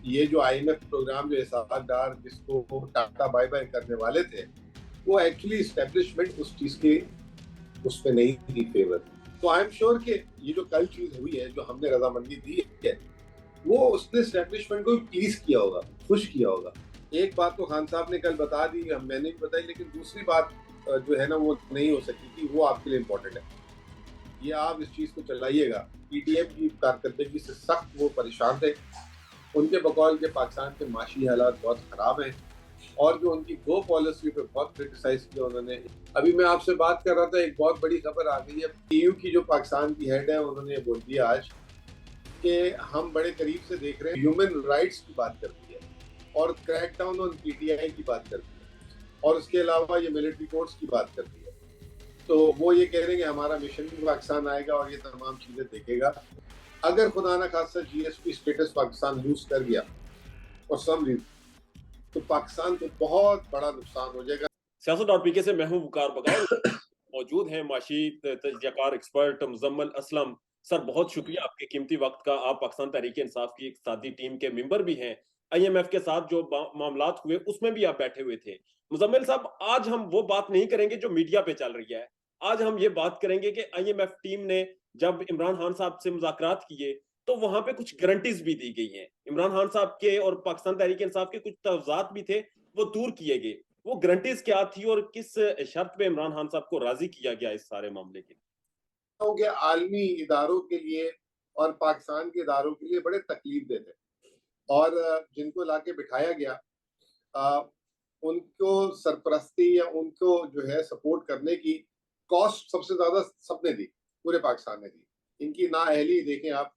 ये जो IMF programme जो इसाक डार जिसको टाटा बाय बाय करने वाले थे, वो एक्चुअली इस्टेब्लिशमेंट उस चीज के उस पे नहीं थी फेवर। तो आई एम श्योर कि ये जो कल चीज हुई है, जो हमने रजामंदी दी है, वो उसने एस्टेब्लिशमेंट को प्लीज किया होगा, खुश किया होगा। एक बात तो खान साहब ने कल बता दी, मैंने भी बताई, लेकिन दूसरी बात जो है ना वो नहीं हो सकती कि वो आपके लिए इम्पोर्टेंट है। ये आप इस चीज को चलाइएगा। पीटीएम की कारकर्दगी से सख्त वो परेशान थे। उनके बकौल के पाकिस्तान के माशी हालात बहुत खराब हैं, और जो उनकी गो पॉलिसी पे बहुत क्रिटिसाइज किया उन्होंने। अभी मैं आपसे बात कर रहा था, एक बहुत बड़ी खबर आ गई है। EU की जो पाकिस्तान की हेड है, उन्होंने बोल दिया आज कि हम बड़े करीब से देख रहे हैं, ह्यूमन राइट्स की बात करती है और क्रैकडाउन ऑन PTI की बात करती है, और उसके अलावा ये मिलिट्री कोर्ट्स की बात करती है। तो वो ये कह रहे हैं कि हमारा मिशन भी पाकिस्तान आएगा और ये तमाम चीजें देखेगा। अगर खुदा ना खासा GSP स्टेटस पाकिस्तान लूज कर गया और सम रीजन, तो पाकिस्तान को बहुत बड़ा नुकसान हो जाएगा। सियासत और पीके से मैं हूं वकार बगैर। मौजूद हैं माशी तजज़ियाकार एक्सपर्ट मुजम्मिल असलम। सर, बहुत शुक्रिया आपके कीमती वक्त का। आप पाकिस्तान तहरीक इंसाफ की एक साथी टीम के मेंबर भी हैं। IMF के साथ जो मामलात हुए उसमें भी आप बैठे हुए थे। मुजम्मिल साहब, आज हम वो बात नहीं करेंगे जो मीडिया पे चल रही है। आज हम ये बात करेंगे कि IMF टीम ने जब इमरान खान साहब से मुज़ाकरात किए तो वहां पे कुछ गारंटीज भी दी गई हैं। इमरान खान साहब के और पाकिस्तान तहरीक इंसाफ के कुछ तवज़ात भी थे, वो दूर किए गए। वो गारंटीज क्या थी और किस शर्त पे इमरान खान साहब को राजी किया गया इस सारे मामले के लिए? आलमी इदारों के लिए और पाकिस्तान के इदारों के लिए बड़े तकलीफ देते, और जिनको लाके बिठाया गया, आ, उनको सरपरस्ती या उनको जो है सपोर्ट करने की कॉस्ट सबसे ज्यादा सबने दी, पूरे पाकिस्तान ने दी। इनकी नाअहली देखें आप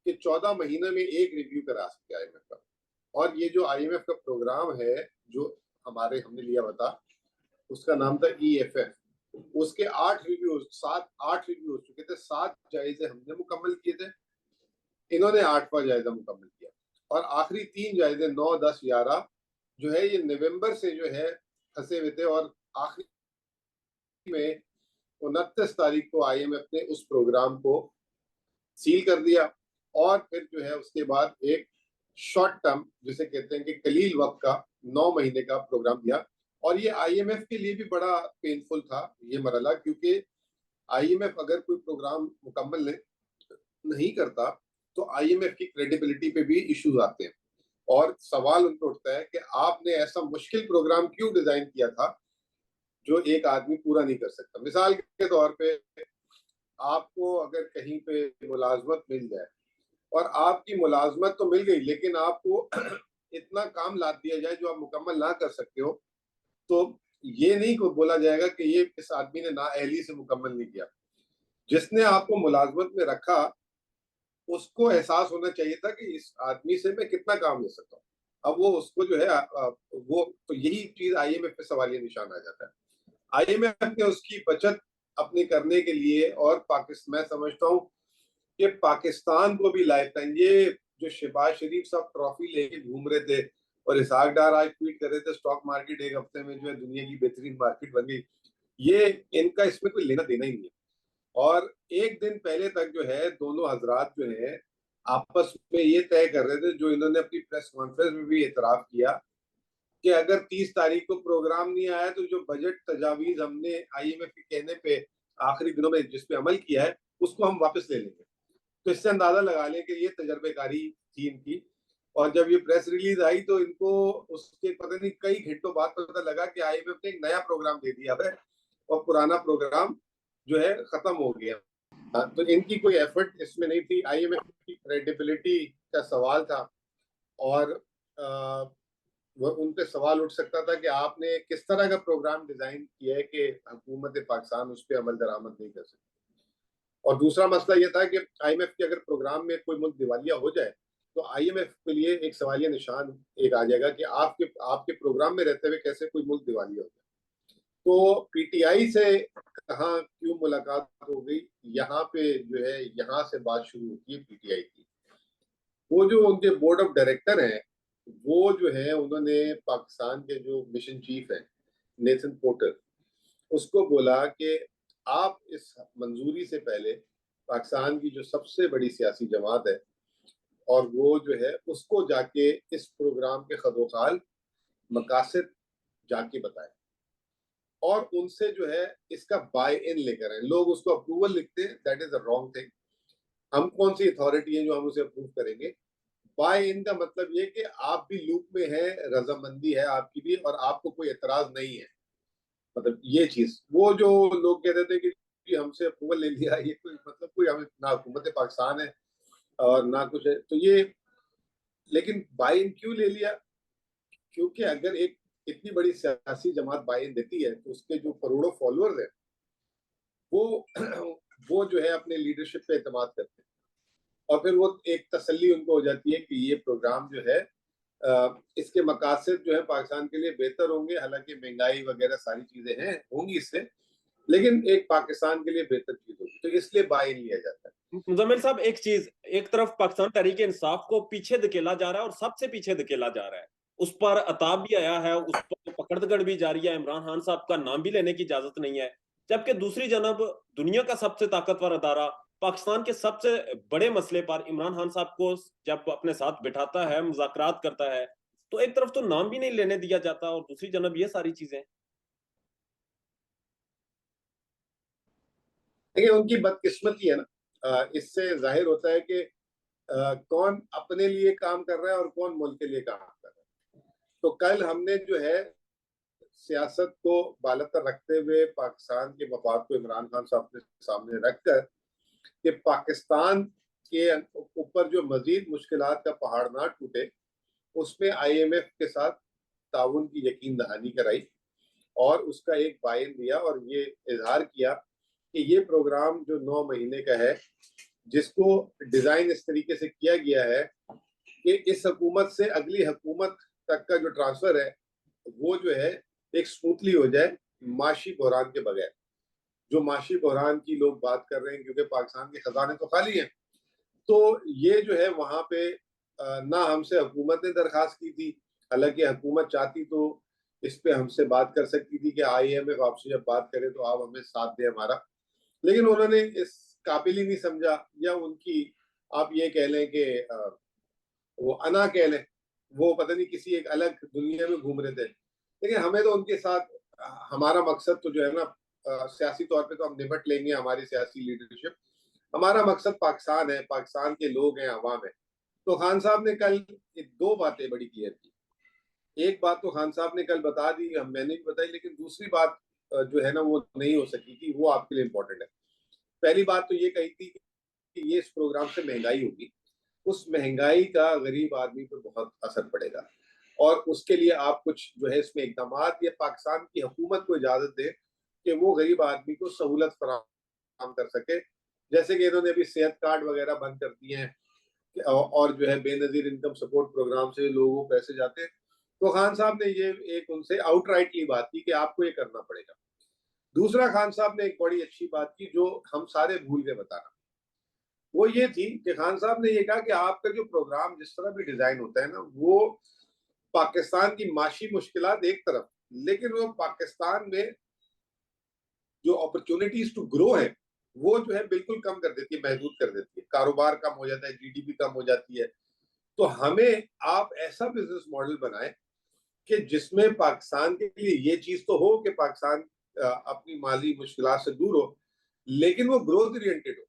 कि 14 महीने में एक रिव्यू करा सकते IMF का। और ये जो IMF का प्रोग्राम है जो हमने लिया बता, उसका नाम था EFF। उसके 8 रिव्यू हो चुके थे। 7 जायजे हमने मुकम्मल किए थे, इन्होंने 8वां जायजा मुकम्मल किया। और आखिरी 3 जायजे 9, 10, 11 जो है ये नवंबर से जो है फंसे हुए थे, और आखिरी में 29 तारीख को IMF ने उस प्रोग्राम को सील कर दिया। और फिर जो है उसके बाद एक शॉर्ट टर्म, जिसे कहते हैं कि कलील वक्त का 9 महीने का प्रोग्राम दिया। और ये IMF के लिए भी बड़ा पेनफुल था ये मरला, क्योंकि IMF अगर कोई प्रोग्राम मुकम्मल नहीं करता तो IMF की क्रेडिबिलिटी पे भी इश्यूज आते हैं, और सवाल उन पर उठता है कि आपने ऐसा मुश्किल प्रोग्राम क्यों डिजाइन किया था जो एक आदमी पूरा नहीं कर सकता। मिसाल के तौर पे, आपको अगर कहीं पे मुलाजमत मिल जाए और आपकी मुलाजमत तो मिल गई, लेकिन आपको इतना काम लाद दिया जाए जो आप मुकम्मल ना कर सकते हो, तो ये नहीं को बोला जाएगा कि ये इस आदमी ने नाअहली से मुकम्मल नहीं किया। जिसने आपको मुलाजमत में रखा, उसको एहसास होना चाहिए था कि इस आदमी से मैं कितना काम ले सकता हूँ। अब वो उसको जो है वो तो यही चीज IMF पे सवालिया निशान आ जाता है। IMF ने उसकी बचत अपने करने के लिए, और पाकिस्तान, मैं समझता हूँ कि पाकिस्तान को भी लाइफ टाइम, ये जो शहबाज शरीफ साहब ट्रॉफी लेके घूम रहे थे और इसहाक डार आज ट्वीट कर रहे थे स्टॉक मार्केट एक हफ्ते में जो है दुनिया की बेहतरीन मार्केट बन गई, ये इनका इसमें कोई लेना देना ही नहीं है। और एक दिन पहले तक जो है दोनों हजरात जो है आपस में ये तय कर रहे थे, जो इन्होंने अपनी प्रेस कॉन्फ्रेंस में भी एतराफ किया, कि अगर 30 तारीख को प्रोग्राम नहीं आया तो जो बजट तजावीज हमने IMF के कहने पे आखिरी दिनों में जिस पे अमल किया है उसको हम वापस ले लेंगे। तो इससे अंदाजा लगा लें कि ये तजर्बेकारी थी इनकी। और जब ये प्रेस रिलीज आई तो इनको उसके पता नहीं कई घंटों बाद पता लगा कि IMF ने एक नया प्रोग्राम दे दिया है और पुराना प्रोग्राम जो है खत्म हो गया। तो इनकी कोई एफर्ट इसमें नहीं थी। IMF की क्रेडिबिलिटी का सवाल था, और वो उन पे सवाल उठ सकता था कि आपने किस तरह का प्रोग्राम डिजाइन किया है कि हुकूमत पाकिस्तान उस पर अमल दरामद नहीं कर सकती। और दूसरा मसला यह था कि IMF के अगर प्रोग्राम में कोई मुल्क दिवालिया हो जाए तो IMF के लिए एक सवालिया निशान एक आ जाएगा कि आपके आपके प्रोग्राम में रहते हुए कैसे कोई मुल्क दिवालिया हो जाए। तो PTI से कहाँ क्यों मुलाकात हो गई, यहाँ पे जो है यहाँ से बात शुरू होती है PTI की। वो जो उनके बोर्ड ऑफ डायरेक्टर हैं, वो जो है उन्होंने पाकिस्तान के जो मिशन चीफ है नेथन पोर्टर, उसको बोला कि आप इस मंजूरी से पहले पाकिस्तान की जो सबसे बड़ी सियासी जमात है और वो जो है उसको जाके इस प्रोग्राम के खदोखाल मकासद जाके बताए और उनसे जो है इसका बाय इन लेकर आए। लोग उसको अप्रूवल लिखते हैं, that is the wrong thing. हम कौन सी अथॉरिटी है जो हम उसे अप्रूव करेंगे? बाय इन का मतलब ये कि आप भी लूप में है, रजामंदी है आपकी भी, और आपको कोई एतराज नहीं है। मतलब ये चीज, वो जो लोग कहते थे कि हमसे अप्रूवल ले लिया, ये कोई मतलब, कोई हमें ना हुकूमत पाकिस्तान है और ना कुछ है, तो ये। लेकिन बाय इन क्यों ले लिया? क्योंकि अगर एक इतनी बड़ी सियासी जमात बाय इन देती है तो उसके जो करोड़ों फॉलोअर्स हैं वो वो जो है अपने लीडरशिप पे एतमाद करते हैं, और फिर वो एक तसल्ली उनको हो जाती है कि ये प्रोग्राम जो है इसके मकासद जो है पाकिस्तान के लिए बेहतर होंगे। हालांकि महंगाई वगैरह सारी चीजें हैं होंगी इससे, लेकिन एक पाकिस्तान के लिए बेहतर चीज होगी, तो इसलिए बाय इन लिया जाता है। मुजम्मिल साहब, एक चीज, एक तरफ पाकिस्तान तहरीक इंसाफ को पीछे धकेला जा रहा है और सबसे पीछे धकेला जा रहा है, उस पर अताब भी आया है, उस पर पकड़दड़ भी जारी है, इमरान खान साहब का नाम भी लेने की इजाजत नहीं है। जबकि दूसरी जानब दुनिया का सबसे ताकतवर अदारा पाकिस्तान के सबसे बड़े मसले पर इमरान खान साहब को जब अपने साथ बिठाता है, मुज़ाकरात करता है, तो एक तरफ तो नाम भी नहीं लेने दिया जाता और दूसरी जानब ये सारी चीजें। देखिए, उनकी बदकिस्मती है ना, इससे जाहिर होता है कि कौन अपने लिए काम कर रहा है और कौन मुल्क के लिए काम कर रहा है। तो कल हमने जो है सियासत को बालतर रखते हुए पाकिस्तान के मफाद को इमरान खान साहब के सामने रखकर कि पाकिस्तान के ऊपर जो मजीद मुश्किलात का पहाड़ ना टूटे, उसमें IMF के साथ ताउन की यकीन दहानी कराई और उसका एक बयान दिया और ये इजहार किया कि ये प्रोग्राम जो 9 महीने का है, जिसको डिजाइन इस तरीके से किया गया है कि इस हुकूमत से अगली हुकूमत तक का जो ट्रांसफर है वो जो है एक स्मूथली हो जाए, माशी बहरान के बगैर। जो माशी बहरान की लोग बात कर रहे हैं, क्योंकि पाकिस्तान के खजाने तो खाली हैं, तो ये जो है वहां पे ना हमसे हुकूमत ने दरखास्त की थी। हालांकि हुकूमत चाहती तो इस पे हमसे बात कर सकती थी कि IMF आपसे जब बात करे तो आप हमें साथ दें हमारा, लेकिन उन्होंने इस काबिल ही नहीं समझा, या उनकी आप ये कह लें कि वो अना कह लें, वो पता नहीं किसी एक अलग दुनिया में घूम रहे थे। लेकिन हमें तो उनके साथ हमारा मकसद तो जो है ना, सियासी तौर पे तो हम निपट लेंगे, हमारी सियासी लीडरशिप, हमारा मकसद पाकिस्तान है, पाकिस्तान के लोग हैं, अवाम है। तो खान साहब ने कल दो बातें बड़ी क्लियर की। एक बात तो खान साहब ने कल बता दी, मैंने भी बताई, लेकिन दूसरी बात जो है ना वो नहीं हो सकी थी, वो आपके लिए इम्पोर्टेंट है। पहली बात तो ये कही थी कि ये इस प्रोग्राम से महंगाई होगी, उस महंगाई का गरीब आदमी पर बहुत असर पड़ेगा, और उसके लिए आप कुछ जो है इसमें इकदाम या पाकिस्तान की हुकूमत को इजाजत दे कि वो गरीब आदमी को सहूलत फराहम कर सके। जैसे कि इन्होंने अभी सेहत कार्ड वगैरह बंद कर दिए हैं, और जो है बेनजीर इनकम सपोर्ट प्रोग्राम से लोगों को पैसे जाते हैं। तो खान साहब ने ये एक उनसे आउटराइटली बात की कि आपको ये करना पड़ेगा। दूसरा, खान साहब ने एक बड़ी अच्छी बात की जो हम सारे भूल गए बताना, वो ये थी कि खान साहब ने ये कहा कि आपका जो प्रोग्राम जिस तरह भी डिजाइन होता है ना, वो पाकिस्तान की माशी मुश्किलात एक तरफ, लेकिन वो पाकिस्तान में जो अपॉर्चुनिटीज टू ग्रो है वो जो है बिल्कुल कम कर देती है, महदूद कर देती है, कारोबार कम हो जाता है, GDP कम हो जाती है। तो हमें आप ऐसा बिजनेस मॉडल बनाए कि जिसमें पाकिस्तान के लिए ये चीज तो हो कि पाकिस्तान अपनी माली मुश्किलात से दूर हो, लेकिन वो ग्रोथ ओरिएंटेड हो,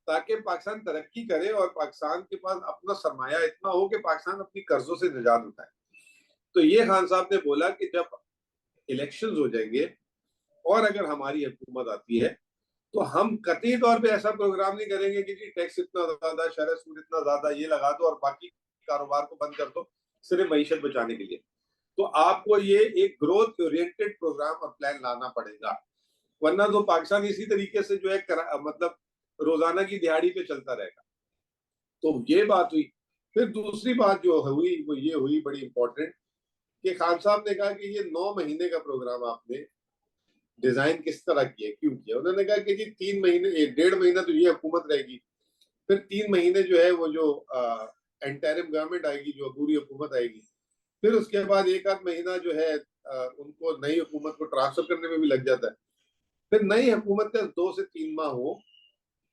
ताकि पाकिस्तान तरक्की करे और पाकिस्तान के पास अपना सरमाया इतना हो कि पाकिस्तान अपनी कर्जों से निजात उठाए। तो ये खान साहब ने बोला कि जब इलेक्शंस हो जाएंगे और अगर हमारी हुकूमत आती है तो हम कतई तौर पे ऐसा प्रोग्राम नहीं करेंगे कि जी टैक्स इतना ज्यादा, शरह सूद इतना ज्यादा, ये लगा दो और बाकी कारोबार को बंद कर दो सिर्फ मईशत बचाने के लिए। तो आपको ये एक ग्रोथ ओरिएंटेड प्रोग्राम और प्लान लाना पड़ेगा, वरना तो पाकिस्तान इसी तरीके से जो है मतलब रोजाना की दिहाड़ी पे चलता रहेगा। तो ये बात हुई। फिर दूसरी बात जो हुई वो ये हुई बड़ी इंपॉर्टेंट, कि खान साहब ने कहा कि ये 9 महीने का प्रोग्राम आपने डिजाइन किस तरह किया, क्यों किया? उन्होंने कहा कि जी 3 महीने, 1.5 महीना तो ये हुकूमत रहेगी, फिर 3 महीने जो है वो जो एंटरिम गवर्नमेंट आएगी, जो पूरी हुकूमत आएगी, फिर उसके बाद एक आध महीना जो है उनको नई हुकूमत को ट्रांसफर करने में भी लग जाता है। फिर नई हुकूमत का 2 से 3 माह हो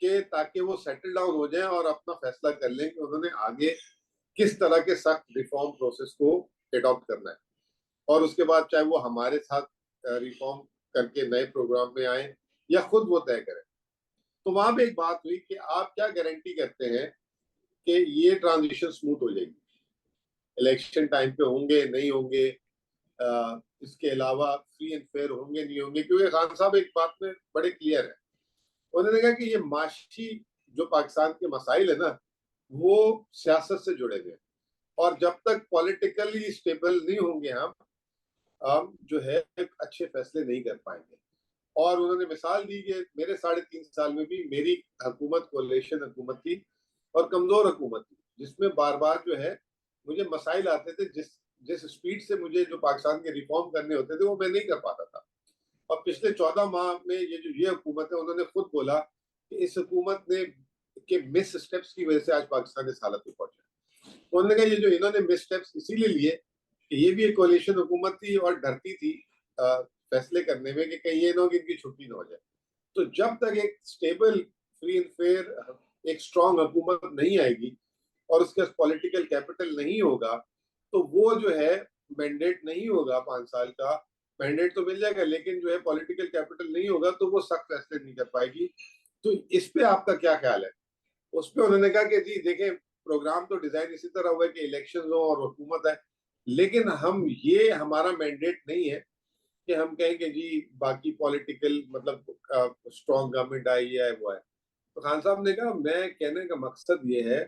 कि ताकि वो सेटल डाउन हो जाए और अपना फैसला कर लें कि उन्होंने आगे किस तरह के सख्त रिफॉर्म प्रोसेस को एडॉप्ट करना है, और उसके बाद चाहे वो हमारे साथ रिफॉर्म करके नए प्रोग्राम में आए या खुद वो तय करें। तो वहां पे एक बात हुई कि आप क्या गारंटी करते हैं कि ये ट्रांजिशन स्मूथ हो जाएगी, इलेक्शन टाइम पे होंगे नहीं होंगे, इसके अलावा फ्री एंड फेयर होंगे नहीं होंगे, क्योंकि खान साहब एक बात में बड़े क्लियर है, उन्होंने कहा कि ये माशी जो पाकिस्तान के मसाइल है ना, वो सियासत से जुड़े हुए हैं, और जब तक पॉलिटिकली स्टेबल नहीं होंगे हम जो है अच्छे फैसले नहीं कर पाएंगे। और उन्होंने मिसाल दी कि मेरे 3.5 साल में भी मेरी हुकूमत कोalition हुकूमत थी और कमजोर हुकूमत थी, जिसमें बार बार जो है मुझे मसाइल आते थे, जिस जिस स्पीड से मुझे जो पाकिस्तान के रिफॉर्म करने होते थे वो मैं नहीं कर पाता था। और पिछले 14 माह में ये हुकूमत है, उन्होंने खुद बोला कि इस हुकूमत ने के मिस स्टेप्स की वजह से आज पाकिस्तान इस हालत में पहुंचा। उन्होंने कहा ये जो इन्होंने मिस स्टेप्स इसीलिए लिए कि ये भी एक कोalition हुकूमत थी और डरती थी फैसले करने में कि कहीं ये ना हो कि इनकी छुट्टी ना हो जाए। तो जब तक एक स्टेबल फ्री एंड फेयर एक स्ट्रांग हुकूमत नहीं आएगी और उसके पास पॉलिटिकल कैपिटल नहीं होगा, तो वो जो है मैंडेट नहीं होगा 5 साल का, मैंडेट तो मिल जाएगा लेकिन जो है पॉलिटिकल कैपिटल नहीं होगा, तो वो सख्त फैसले नहीं कर पाएगी। तो इस पे आपका क्या ख्याल है? उस पर उन्होंने कहा कि जी देखें, प्रोग्राम तो डिजाइन इसी तरह हुआ है कि इलेक्शन हो और हुकूमत है, लेकिन हम ये हमारा मैंडेट नहीं है कि हम कहें कि जी बाकी पॉलिटिकल मतलब स्ट्रॉन्ग गवर्नमेंट आई है वो है। तो खान साहब ने कहा मैं कहने का मकसद ये है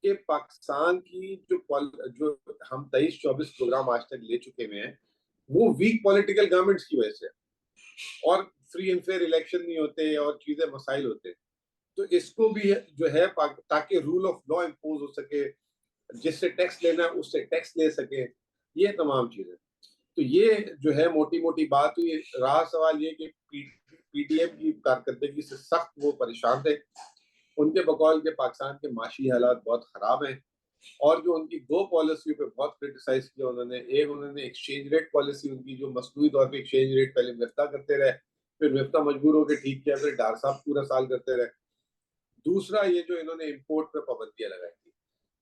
कि पाकिस्तान की जो हम 23-24 प्रोग्राम आज तक ले चुके हुए हैं, वो वीक पॉलिटिकल गवर्नमेंट्स की वजह से, और फ्री एंड फेयर इलेक्शन नहीं होते और चीजें मसाइल होते। तो इसको भी जो है ताकि रूल ऑफ लॉ इम्पोज हो सके, जिससे टैक्स लेना है उससे टैक्स ले सके, ये तमाम चीजें। तो ये जो है मोटी मोटी बात हुई। रहा सवाल ये कि पीटीएम की कारकर्दगी से सख्त वो परेशान थे। उनके बकौल के पाकिस्तान के माशी हालात बहुत खराब हैं, और जो उनकी दो पॉलिसियों पे बहुत क्रिटिसाइज किया उन्होंने, एक उन्होंने एक्सचेंज रेट पॉलिसी उनकी जो मसनूई तौर पे एक्सचेंज रेट पहले मिफ्ता करते रहे, फिर मिफ्ता मजबूर होकर ठीक किया, फिर डार साहब पूरा साल करते रहे। दूसरा ये जो इन्होंने इम्पोर्ट पे पाबंदियां लगाई थी,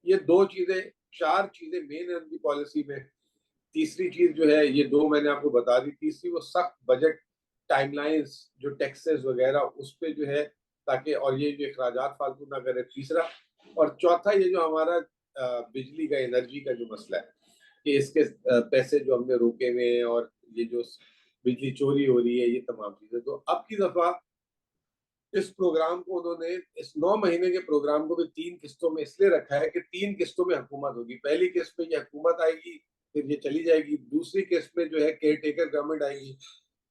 ये दो चीजें, चार चीजें मेन है उनकी पॉलिसी में। तीसरी चीज जो है ये दो मैंने आपको बता दी, तीसरी वो सख्त बजट टाइमलाइंस जो टैक्सेस वगैरह उस पे जो है, ताकि और ये जो अखराजात फालतू ना करे, तीसरा। और चौथा ये जो हमारा बिजली का एनर्जी का जो मसला है कि इसके पैसे जो हमने रोके हुए हैं और ये जो बिजली चोरी हो रही है, ये तमाम चीजें। तो अब की दफा इस प्रोग्राम को उन्होंने, इस 9 महीने के प्रोग्राम को भी 3 किस्तों में इसलिए रखा है कि 3 किस्तों में हुकूमत होगी। पहली किस्त में ये हुकूमत आएगी, फिर ये चली जाएगी। दूसरी किस्त में जो है केयर टेकर गवर्नमेंट आएगी,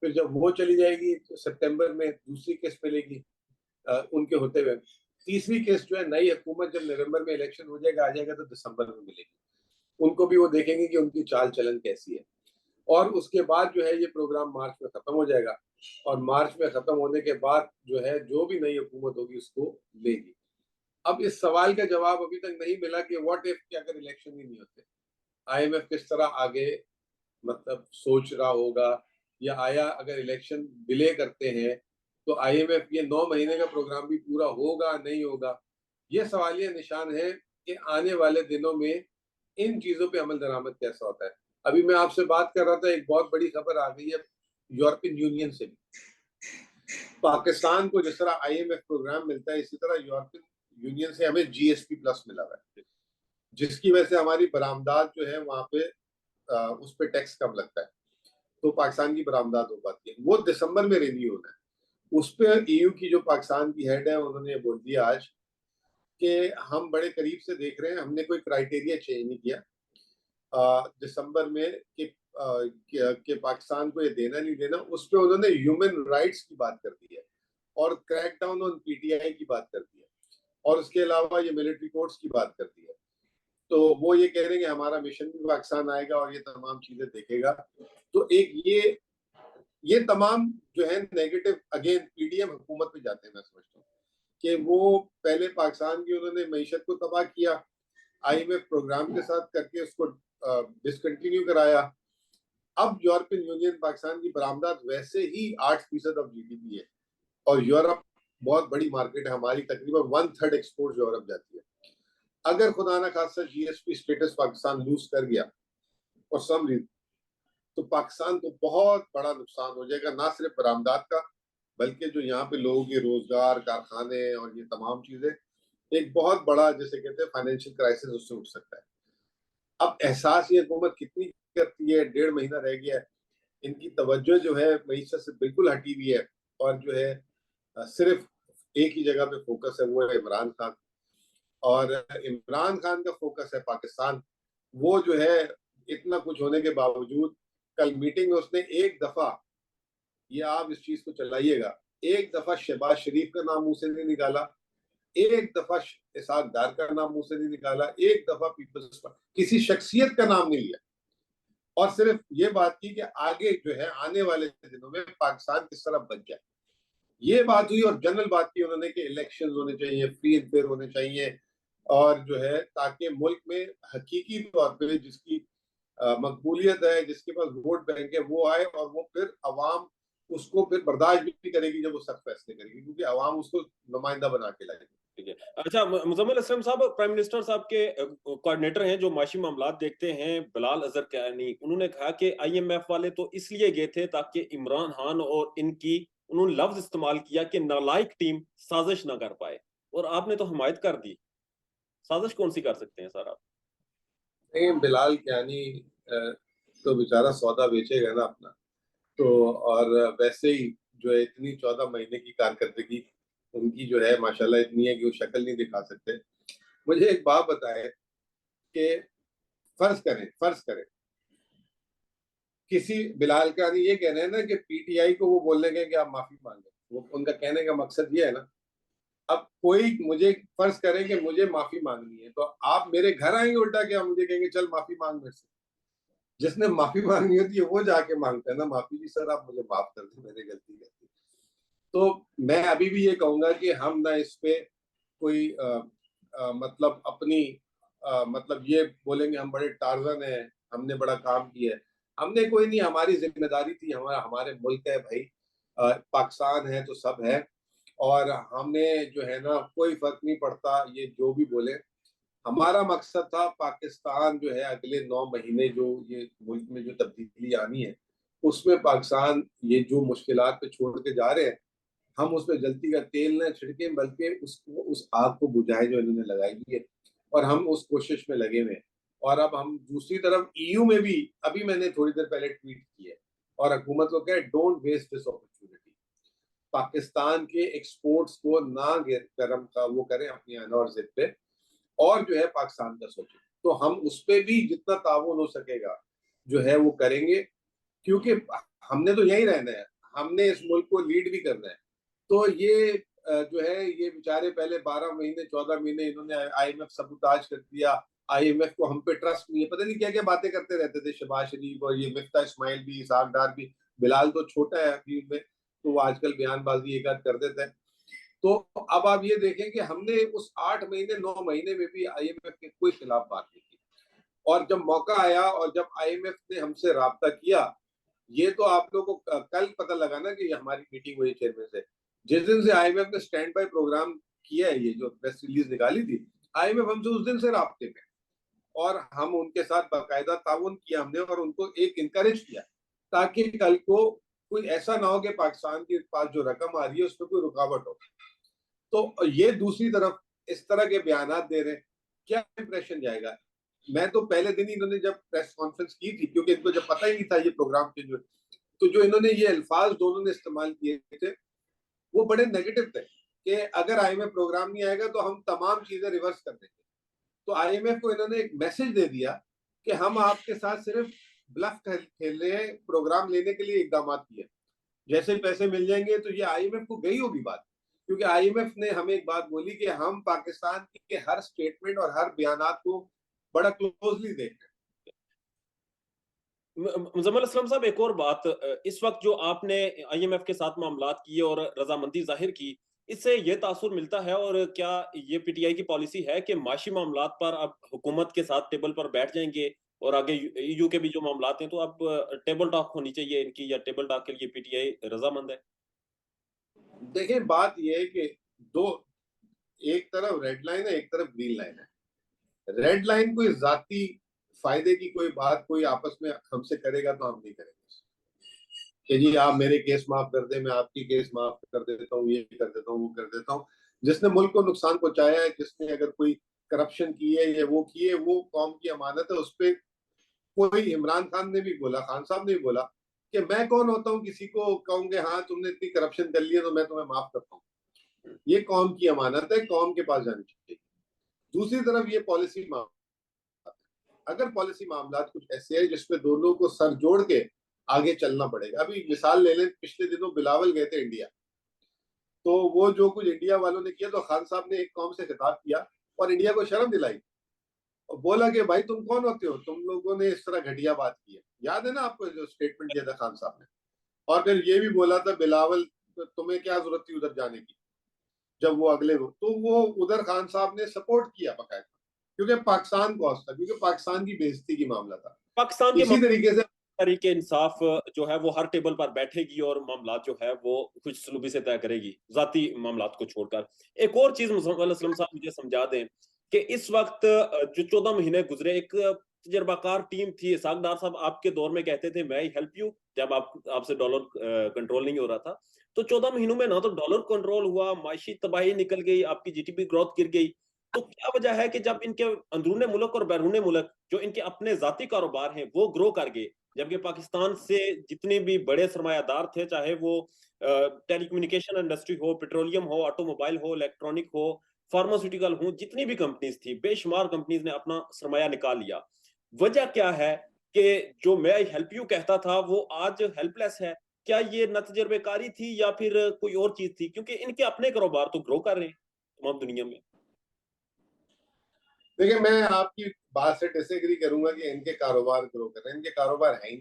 फिर जब वो चली जाएगी तो सितंबर में दूसरी किस्त मिलेगी उनके होते हुए। तीसरी किस्त जो है नई हुकूमत जब नवंबर में इलेक्शन हो जाएगा, आ जाएगा, तो दिसंबर में मिलेगी। उनको भी वो देखेंगे कि उनकी चाल चलन कैसी है, और उसके बाद जो है ये प्रोग्राम मार्च में खत्म हो जाएगा, और मार्च में खत्म होने के बाद जो है जो भी नई हुकूमत होगी उसको लेगी। अब इस सवाल का जवाब अभी तक नहीं मिला कि व्हाट इफ कि अगर इलेक्शन ही नहीं होते, आईएमएफ किस तरह आगे मतलब सोच रहा होगा, या आया अगर इलेक्शन डिले करते हैं तो आईएमएफ ये 9 महीने का प्रोग्राम भी पूरा होगा नहीं होगा। ये सवालिया निशान है कि आने वाले दिनों में इन चीजों पे अमल दरामद कैसा होता है। अभी मैं आपसे बात कर रहा था, एक बहुत बड़ी खबर आ गई है यूरोपियन यूनियन से भी। पाकिस्तान को जिस तरह आईएमएफ प्रोग्राम मिलता है, इसी तरह यूरोपियन यूनियन से हमें जीएसपी प्लस मिला हुआ है, जिसकी वजह से हमारी बरामदात जो है वहां पे उस पर टैक्स कम लगता है, तो पाकिस्तान की बरामदात हो पाती है। वो दिसंबर में रिन्यू होना है। उस पर ईयू की जो पाकिस्तान की हेड है उन्होंने बोल दिया आज कि हम बड़े करीब से देख रहे हैं, हमने कोई क्राइटेरिया चेंज नहीं किया दिसंबर में कि पाकिस्तान को ये देना नहीं देना। उस पर उन्होंने ह्यूमन राइट्स की बात कर दी है और क्रैक डाउन ऑन पीटीआई की बात कर दी है, और उसके अलावा ये मिलिट्री कोर्ट्स की बात कर दी है। तो वो ये कह रहे हैं कि हमारा मिशन भी पाकिस्तान आएगा और ये तमाम चीजें देखेगा। तो एक ये तमाम जो है नेगेटिव अगेन पीडीएम हुकूमत पे जाते हैं। मैं समझता हूँ कि वो पहले पाकिस्तान की उन्होंने मीशत को तबाह किया, आईएमएफ प्रोग्राम के साथ करके उसको डिसकंटिन्यू कराया। अब यूरोपियन यूनियन पाकिस्तान की बरामदात वैसे ही 8% ऑफ जीडीपी है, और यूरोप बहुत बड़ी मार्केट है हमारी, तकरीबन 1/3 एक्सपोर्ट यूरोप जाती है। अगर खुदा ना खास्ता जीएसपी स्टेटस पाकिस्तान लूज कर गया और सम रीजन, तो पाकिस्तान को बहुत बड़ा नुकसान हो जाएगा, ना सिर्फ बरामदात का, बल्कि जो यहाँ पे लोगों के रोजगार, कारखाने और ये तमाम चीजें, एक बहुत बड़ा जैसे कहते हैं फाइनेंशियल क्राइसिस उससे उठ सकता है। अब एहसास ये हुकूमत कितनी करती है, 1.5 महीना रह गया है, इनकी तवज्जो जो है मईशत से बिल्कुल हटी हुई है, और जो है सिर्फ एक ही जगह पे फोकस है, वो है इमरान खान। और इमरान खान का फोकस है पाकिस्तान। वो जो है इतना कुछ होने के बावजूद कल मीटिंग में उसने एक दफा, ये आप इस चीज को चलाइएगा, एक दफा शहबाज शरीफ का नाम मुंह से नहीं निकाला, एक दफा इसहाक डार का नाम मुंह से नहीं निकाला, एक दफा पीपल्स किसी शख्सियत का नाम नहीं लिया, और सिर्फ ये बात की कि आगे जो है आने वाले दिनों में पाकिस्तान किस तरह बच जाए, ये बात हुई। और जनरल बात की उन्होंने कि इलेक्शन होने चाहिए, फ्री एंड फेयर होने चाहिए, और जो है ताकि मुल्क में हकीकी तौर पे जिसकी मकबूलियत है, जिसके पास वोट बैंक है, वो आए, और वो फिर अवाम उसको फिर बर्दाश्त भी करेगी जब वो सख्त फैसले करेगी, क्योंकि अवाम उसको नुमाइंदा बना के लाएगी। ठीक है। अच्छा, मुजम्मिल असलम साहब, प्राइम मिनिस्टर साहब के कोऑर्डिनेटर हैं जो माशी मामलात देखते हैं, बिलाल अजहर कैनी, उन्होंने कहा कि आईएमएफ वाले तो इसलिए गए थे ताकि इमरान खान और इनकी, उन्होंने लफ्ज इस्तेमाल किया कि नालायक टीम साजिश ना कर पाए, और आपने तो हिमायत कर दी। साजिश कौन सी कर सकते हैं सर आप? नहीं, बिलाल कैनी तो बेचारा सौदा बेचेगा ना अपना, तो और वैसे ही जो है इतनी 14 महीने की कारकर्दगी उनकी जो है माशाल्लाह इतनी है कि वो शक्ल नहीं दिखा सकते। मुझे एक बात बताए कि फर्ज करें किसी बिलाल का ये कह रहे हैं ना कि पीटीआई को वो बोलने के कि आप माफी मांगे, वो उनका कहने का मकसद ये है ना। अब कोई मुझे फर्ज करे कि मुझे माफी मांगनी है, तो आप मेरे घर आएंगे उल्टा के आप मुझे कहेंगे चल माफी मांग मेरे से। जिसने माफी मांगनी होती है वो जाके मांगता है ना माफी, जी सर आप मुझे माफ कर दें, मैंने गलती कर दी। तो मैं अभी भी ये कहूंगा कि हम ना इस पे कोई मतलब अपनी मतलब ये बोलेंगे हम बड़े टार्जन हैं, हमने बड़ा काम किया है। हमने कोई नहीं, हमारी जिम्मेदारी थी, हमारा हमारे मुल्क है भाई, पाकिस्तान है तो सब है, और हमने जो है ना कोई फर्क नहीं पड़ता ये जो भी बोले। हमारा मकसद था पाकिस्तान जो है अगले 9 महीने जो ये मुल्क में जो तब्दीली आनी है, उसमें पाकिस्तान ये जो मुश्किलात पे छोड़ के जा रहे हैं, हम उसमें जलती का तेल न छिड़के, बल्कि उसको उस आग को बुझाए जो इन्होंने लगाई हुई है, और हम उस कोशिश में लगे हुए हैं। और अब हम दूसरी तरफ ईयू में भी, अभी मैंने थोड़ी देर पहले ट्वीट की है और हुकूमत को कहे don't waste this opportunity, Pakistan के एक्सपोर्ट्स को ना गर्म का वो करें अपनी अनवर जिद पे, और जो है पाकिस्तान का सोचें। तो हम उस पर भी जितना ताउन हो सकेगा जो है वो करेंगे, क्योंकि हमने तो यही रहना है, हमने इस मुल्क को लीड भी करना है। तो ये जो है ये बेचारे पहले 12 महीने 14 महीने इन्होंने आईएमएफ सबूताज कर दिया, आईएमएफ को हम पे ट्रस्ट नहीं है, पता नहीं क्या क्या बातें करते रहते थे शहबाज शरीफ और ये मिफ्ता इस्माइल भी, इसहाक डार भी। बिलाल तो छोटा है अभी में, तो वो आजकल बयानबाजी एक आध कर देता है। तो अब आप ये देखें कि हमने उस 8 महीने 9 महीने में भी आईएमएफ के कोई खिलाफ बात नहीं की, और जब मौका आया और जब आईएमएफ ने हमसे राब्ता किया, ये तो आप लोगों को कल पता लगा ना कि हमारी मीटिंग हुई चेयरमैन से, जिस दिन से आईएमएफ ने स्टैंड बाय प्रोग्राम किया है, ये जो प्रेस रिलीज निकाली थी, आईएमएफ हमसे उस दिन से राब्ते में, और हम उनके साथ बाकायदा ताउन किया हमने, और उनको एक इनकरेज किया ताकि कल को कोई ऐसा ना हो कि पाकिस्तान के पास जो रकम आ रही है उसमें कोई रुकावट हो। तो ये दूसरी तरफ इस तरह के बयानात दे रहे हैं, क्या इंप्रेशन जाएगा। मैं तो पहले दिन ही इन्होंने जब प्रेस कॉन्फ्रेंस की थी, क्योंकि इनको जब पता ही नहीं था ये प्रोग्राम चेंज हुए, तो जो इन्होंने ये अल्फाज दोनों ने इस्तेमाल किए थे वो बड़े नेगेटिव थे कि अगर आईएमएफ प्रोग्राम नहीं आएगा तो हम तमाम चीजें रिवर्स कर देंगे। तो आईएमएफ को इन्होंने एक मैसेज दे दिया कि हम आपके साथ सिर्फ ब्लफ खेल रहे हैं, प्रोग्राम लेने के लिए इकदाम किए, जैसे पैसे मिल जाएंगे। तो ये आईएमएफ को गई होगी बात, क्योंकि आईएमएफ ने हमें एक बात बोली कि हम पाकिस्तान के हर स्टेटमेंट और हर बयानात को बड़ा क्लोजली देख रहे हैं। मुजम्मिल असलम साहब, एक और बात, इस वक्त जो आपने आईएमएफ के साथ मामलात किए और रजामंदी जाहिर की, इससे ये तासुर मिलता है, और क्या ये पीटीआई की पॉलिसी है कि माशी मामलात पर अब हुकूमत के साथ टेबल पर बैठ जाएंगे, और आगे ईयू के भी जो मामलात हैं तो अब टेबल टॉक होनी चाहिए इनकी, या टेबल टॉक के लिए पीटीआई रजामंद है? देखिए बात यह है कि दो, एक तरफ रेड लाइन है, एक तरफ ग्रीन लाइन है। रेड लाइन कोई जाती फायदे की कोई बात कोई आपस में हमसे करेगा तो हम नहीं करेंगे कि जी आप मेरे केस माफ कर दे, मैं आपकी केस माफ कर देता हूँ, ये कर देता हूँ, वो कर देता हूँ। जिसने मुल्क को नुकसान पहुंचाया है, जिसने अगर कोई करप्शन की है या वो की है, वो कौम की अमानत है। उस पर कोई, इमरान खान ने भी बोला, खान साहब ने भी बोला कि मैं कौन होता हूँ किसी को कहूंगे हाँ तुमने इतनी करप्शन कर ली है तो मैं तुम्हें माफ करता हूँ। ये कौम की अमानत है, कौम के पास जानी चाहिए। दूसरी तरफ ये पॉलिसी मामला, अगर पॉलिसी मामला कुछ ऐसे है जिसमें दोनों को सर जोड़ के आगे चलना पड़ेगा। अभी मिसाल ले लें, पिछले दिनों बिलावल गए थे इंडिया, तो वो जो कुछ इंडिया वालों ने किया, तो खान साहब ने एक कौम से खिताब किया और इंडिया को शर्म दिलाई और बोला कि भाई तुम कौन होते हो, तुम लोगों ने इस तरह घटिया बात की है। याद है ना आपको जो स्टेटमेंट दिया था खान साहब ने? और फिर ये भी बोला था बिलावल तुम्हें क्या जरूरत थी उधर जाने की, जब वो अगले हो तो वो उधर खान साहब ने सपोर्ट किया बकायदा, क्योंकि पाकिस्तान कॉज था, क्योंकि पाकिस्तान की बेइज्जती की मामला था। पाकिस्तान के इसी तरीके से तरीके इंसाफ जो है वो हर टेबल पर बैठेगी और मामला जो है वो कुछ सलूबी से तय करेगी, जाती मामला को छोड़कर। एक और चीज मुजम्मिल असलम साहब मुझे समझा दें कि इस वक्त जो 14 महीने गुजरे, एक तजर्बाकार टीम थी। इसाक डार साहब आपके दौर में कहते थे मैं ही हेल्प यू, जब आपसे डॉलर कंट्रोल नहीं हो रहा था। तो 14 महीनों में ना तो डॉलर कंट्रोल हुआ, माशी तबाही निकल गई, आपकी जीडीपी ग्रोथ गिर गई। तो क्या वजह है कि जब इनके अंदरूने मुल्क और बैरूने मुल्क जो इनके अपने जाती कारोबार हैं वो ग्रो कर गए, जबकि पाकिस्तान से जितने भी बड़े सरमायादार थे, चाहे वो टेलीकम्युनिकेशन इंडस्ट्री हो, पेट्रोलियम हो, ऑटोमोबाइल हो, इलेक्ट्रॉनिक हो, फार्मास्यूटिकल हो, जितनी भी कंपनीज थी, बेशुमार कंपनीज ने अपना सरमाया निकाल लिया। वजह क्या है कि जो मैं हेल्प यू कहता था वो आज हेल्पलेस है? क्या ये न तजर्बेकारी थी या फिर कोई और चीज थी? क्योंकि इनके अपने कारोबार तो ग्रो कर रहे हैं तमाम दुनिया में। देखिए, मैं आपकी बात से डिसएग्री करूंगा कि इनके कारोबार ग्रो कर रहे हैं। इनके कारोबार है ही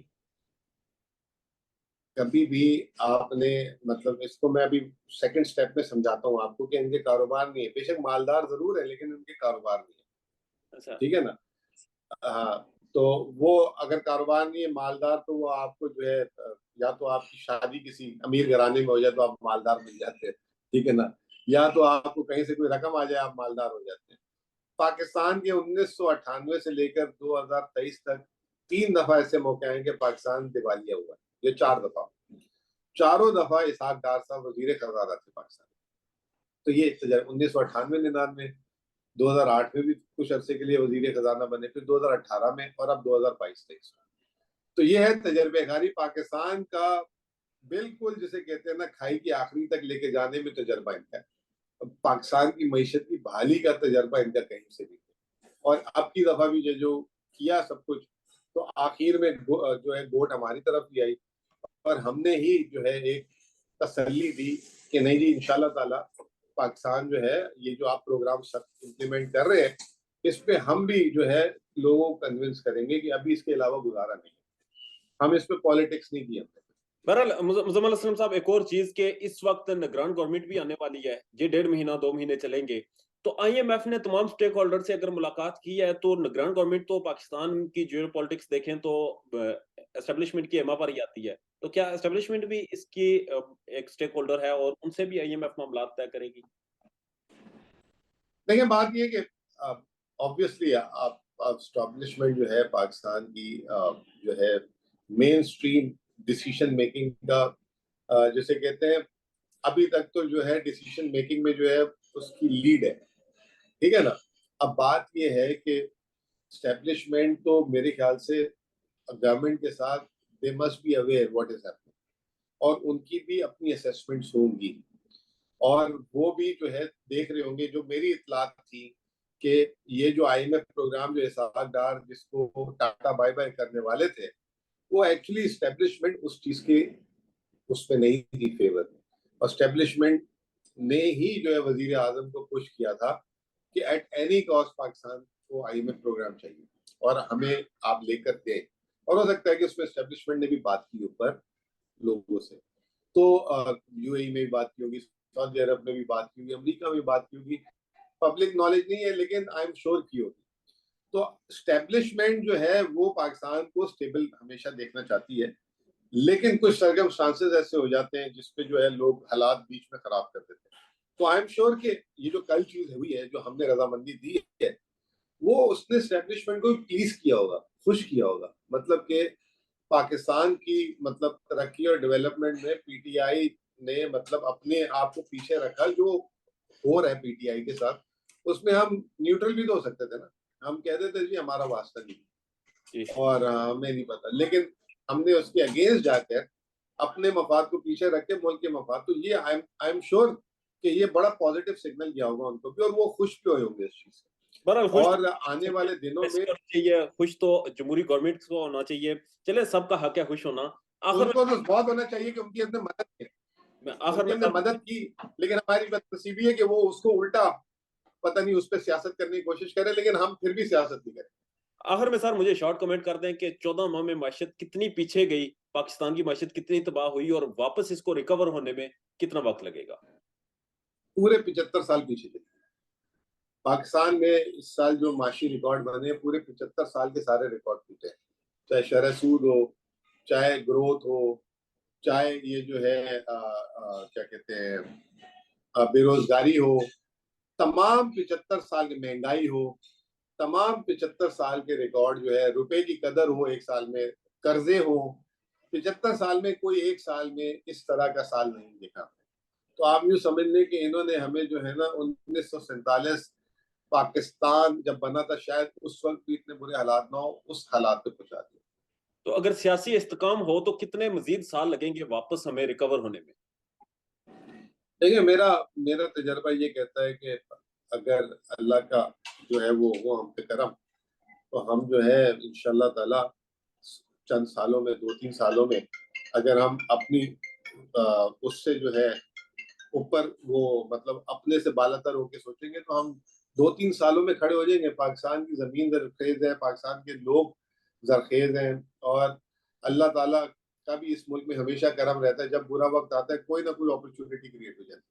कभी भी आपने, मतलब इसको मैं अभी सेकंड स्टेप में समझाता हूँ आपको कि इनके कारोबार नहीं है। बेशक मालदार जरूर है लेकिन इनके कारोबार नहीं है। अच्छा। ठीक है ना? हाँ। तो वो अगर कारोबार नहीं है, मालदार, तो वो आपको जो है या तो आपकी शादी किसी अमीर घराने में हो जाए तो आप मालदार बन जाते हैं। ठीक है ना? या तो आपको कहीं से कोई रकम आ जाए आप मालदार हो जाते हैं। पाकिस्तान के 1998 से लेकर 2023 तक 3 दफा ऐसे मौके आए कि पाकिस्तान दिवालिया हुआ। ये 4 दफा, चारों दफा इसहाक डार साहब वजीर खजाना थे पाकिस्तान। तो ये 1998, 99, 2008 में भी कुछ अरसे के लिए वजीर खजाना बने, फिर 2018 में, और अब 2022-23 में। तो ये है तजर्बेकारी पाकिस्तान का, बिल्कुल जिसे कहते हैं ना खाई की आखिरी तक लेके जाने में तजर्बा इनका है। पाकिस्तान की मीशत की बहाली का तजर्बा इनका कहीं से नहीं है। और अब की दफा भी जो किया सब कुछ, तो आखिर में जो है वोट हमारी तरफ ही आई और हमने ही जो है एक तसल्ली दी कि नहीं जी इंशाल्लाह ताला पाकिस्तान जो है, ये जो आप प्रोग्राम सब इम्प्लीमेंट कर रहे हैं, इस पे हम भी जो है लोगों को कन्विंस करेंगे कि अभी इसके अलावा गुजारा नहीं है। हम इस पे पॉलिटिक्स नहीं किए हमने। बहरहाल मुजम्मिल असलम साहब, एक और चीज के इस वक्त निगरान गवर्नमेंट भी आने वाली है, ये 1.5 महीना 2 महीने चलेंगे। तो आईएमएफ ने तमाम स्टेक होल्डर से अगर मुलाकात की है, तो निगरान गवर्नमेंट तो पाकिस्तान की जियो पॉलिटिक्स देखें तो एस्टेब्लिशमेंट की एमा पर ही आती है। तो क्या एस्टेब्लिशमेंट भी इसकी एक स्टेक होल्डर है और उनसे भी आईएमएफ मामला तय करेगी? देखिए बात ये कि ऑब्वियसली आप एस्टैब्लिशमेंट जो है पाकिस्तान की जो है मेन स्ट्रीम डिसीजन मेकिंग का, जिसे कहते हैं, अभी तक तो जो है डिसीजन मेकिंग में जो है उसकी लीड है। ठीक है ना? अब बात ये है कि एस्टेब्लिशमेंट तो मेरे ख्याल से गवर्नमेंट के साथ they must be aware what is happening, और उनकी भी अपनी असेसमेंट्स होंगी और वो भी जो है देख रहे होंगे। जो मेरी इतलात थी कि ये जो आईएमएफ प्रोग्राम जो इसहाक डार जिसको टाटा बाय बाय करने वाले थे, वो एक्चुअली एस्टेब्लिशमेंट उस चीज के उसमें नहीं थी फेवर में। और एस्टेब्लिशमेंट ने ही जो है वजीर आजम को पुश किया था कि एट एनी कॉस्ट पाकिस्तान को आईएमएफ प्रोग्राम चाहिए और हमें आप लेकर दें। और हो सकता है कि उसमें एस्टेब्लिशमेंट ने भी बात की ऊपर लोगों से, तो यूएई में भी बात की होगी, सऊदी अरब में भी बात की होगी, अमेरिका में भी बात की होगी। पब्लिक नॉलेज नहीं है लेकिन आई एम श्योर की होगी। तो स्टैब्लिशमेंट जो है वो पाकिस्तान को स्टेबल हमेशा देखना चाहती है। लेकिन कुछ सर्कमस्टांसेस ऐसे हो जाते हैं जिसपे जो है लोग हालात बीच में खराब कर देते हैं। तो आई एम श्योर कि ये जो कल चीज हुई है, जो हमने रजामंदी दी है, वो उसने एस्टेब्लिशमेंट को प्लीज किया होगा, खुश किया होगा। मतलब कि पाकिस्तान की मतलब तरक्की और डेवलपमेंट में पीटीआई ने मतलब अपने आप को पीछे रखा। जो हो रहा है पीटीआई के साथ, उसमें हम न्यूट्रल भी तो हो सकते थे ना। हम कह देते जी हमारा वास्ता नहीं और हमें नहीं पता, लेकिन हमने उसके अगेंस्ट जाकर अपने मफाद को पीछे रख के मुल्क के मफाद, तो ये आई एम श्योर कि ये बड़ा पॉजिटिव सिग्नल गया होगा उनको भी, और वो खुश भी हुए होंगे इस चीज से। बहरहाल खुश और आने वाले दिनों में चाहिए, खुश तो जमहूरी गवर्नमेंट को होना चाहिए। चले, सबका हक है खुश होना। आखिर उनको तो बहुत होना चाहिए कि उनकी हमने मदद की, में आखिर उनकी में हमने मदद की, लेकिन हमारी बदनसीबी है कि वो उसको उल्टा पता नहीं उस पर सियासत करने की कोशिश करे, लेकिन हम फिर भी सियासत नहीं करें। आखिर में सर मुझे शॉर्ट कमेंट कर दें कि 14 माह में माशियत कितनी पीछे गई, पाकिस्तान की माशियत कितनी तबाह हुई और वापस इसको रिकवर होने में कितना वक्त लगेगा? पूरे 75 साल पीछे चले। पाकिस्तान में इस साल जो माशी रिकॉर्ड बने, पूरे 75 साल के सारे रिकॉर्ड टूटे। चाहे शरह सूद हो, चाहे ग्रोथ हो, चाहे ये जो है क्या कहते हैं बेरोजगारी हो, तमाम 75 साल की महंगाई हो, तमाम 75 साल के रिकॉर्ड जो है, रुपए की कदर हो एक साल में, कर्जे हो, 75 साल में कोई एक साल में इस तरह का साल नहीं देखा। तो आप यूँ समझ लें कि इन्होंने हमें जो है ना 1947 पाकिस्तान जब बना था, शायद उस वक्त भी इतने बुरे हालात ना हो, उस हालात पे पहुंचा दिया। तो अगर सियासी इस्तेकाम हो तो कितने मजीद साल लगेंगे वापस हमें रिकवर होने में? देखिए, मेरा मेरा तजर्बा ये कहता है कि अगर अल्लाह का जो है वो हो हम पे करम, तो हम जो है इंशाल्लाह ताला चंद सालों में, 2-3 सालों में, अगर हम अपनी उससे जो है ऊपर वो मतलब अपने से बालातर होके सोचेंगे, तो हम 2-3 सालों में खड़े हो जाएंगे। पाकिस्तान की जमीन जरखेज है, पाकिस्तान के लोग जरखेज हैं, और अल्लाह ताला का भी इस मुल्क में हमेशा करम रहता है। जब बुरा वक्त आता है, कोई ना कोई अपॉर्चुनिटी क्रिएट हो जाती है।